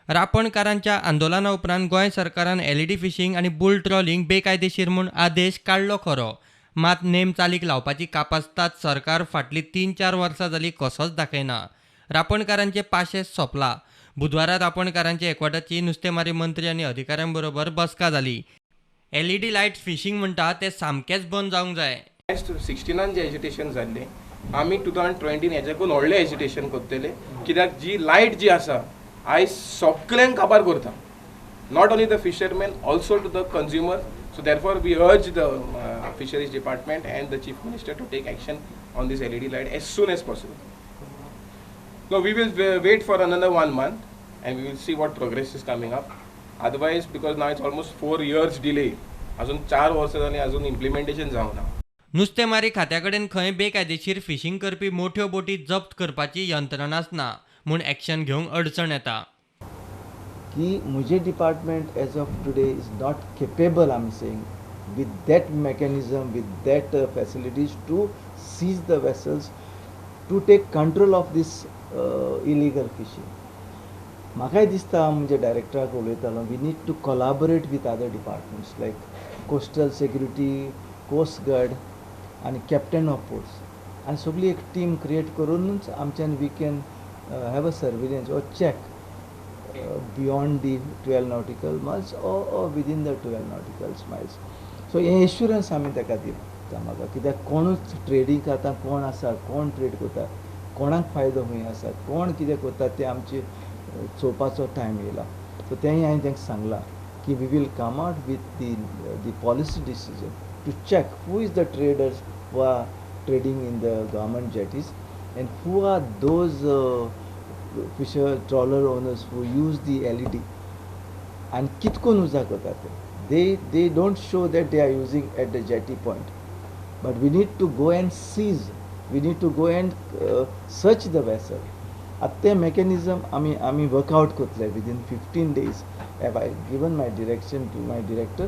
रापणकारांच्या आंदोलना उपरांत गोंय सरकारान एलईडी फिशिंग आनी बुल ट्रॉलिंग बेकायदेशीर म्हूण आदेश काडलो खरो, मात नेम चालीक लावपाची कापासतात सरकार फाटलीं 3-4 वर्सां जालीं कसोच दाखयना. रापणकारांचे पाशे सोंपला. बुधवारा रापणकारांचे एकवटाची नुस्तेमारी मंत्री आनी अधिकाऱ्यां बरोबर बसका जाली. एलईडी लायट फिशिंग म्हणटा ते सामकेच बंद जावंक जाय. 16 जे एजिटेशन जाल्लें आमी 2020 हेच्याकून व्हडलें एजिटेशन करतले, कित्याक जी लायट जी आसा आयज सगळ्यांक काबार करता, not only the fisherman, also to the consumer. So therefore we urge the fisheries department and the chief minister to take action on this LED light as soon as possible. No, we will wait for another 1 month and we will see what progress is coming up. Otherwise, because now it's almost 4 years delay, अजून 4 वर्सां जालीं अजून implementation जावंक ना. नुस्तेमारी खात्या कडेन खंय बेकायदेशीर फिशिंग करपी मोठ्यो बोटी जप्त करपाची यंत्रणाच ना म्हूण एक्शन घेवंक अडचण येता. कि मुझे department as of today is not capable, I am saying, with that mechanism, with that facilities to seize the vessels, to take control of these illegal fishing. म्हाकाय दिसता, म्हणजे डायरेक्टराक उलयतालो, we need to collaborate with other departments like coastal security, coast guard आनी captain of ports, आनी सगळी एक team create करूनच आमच्यान we can have a surveillance or check beyond the 12 nautical miles or within the 12 nautical miles. So हे assurance आमी ताका दिता म्हाका, कित्याक कोणूच ट्रेडींग आतां कोण आसा, कोण ट्रेड करता, कोणाक फायदो खंय आसा, कोण कितें करता तें आमचे चोवपाचो टायम येयला. सो तेंय हांवें तांकां सांगलां की we will come out with the policy decision to check who is the traders who are trading in the government jetties and who are those fisher trawler owners who use the LED and कितकोन उजा करतात. they don't show that they are using at the jetty point, but we need to go and seize, we need to go and search the vessel. at the mechanism आमी work out करतले within 15 days. have I given my direction to my director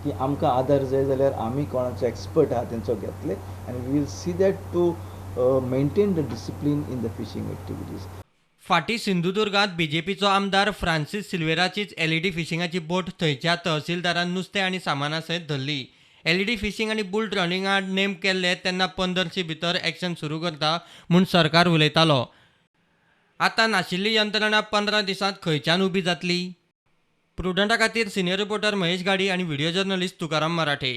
की आमकां आधार जाय जाल्यार आमी कोणाचो expert आहा तेंचो घेतले and we will see that to maintain the discipline in the fishing activities. फाटीं सिंधुदुर्गांत बीजेपीचो आमदार फ्रांसीस सिल्वेराचीच एलईडी फिशिंगाची बोट थंयच्या तहसीलदारान नुस्तें आनी सामाना सयत धरली. एलईडी फिशिंग आनी बुल ट्रॉलिंगा नेम केल्ले तेन्ना 15शी भितर एक्शन सुरू करता म्हूण सरकार उलयतालो. आतां नाशिल्ली यंत्रणा 15 दिसांत खंयच्यान उबी जातली? प्रुडंटा खातीर सिनियर रिपोर्टर महेश गाडी आनी व्हिडिओ जर्नलिस्ट तुकाराम मराठे.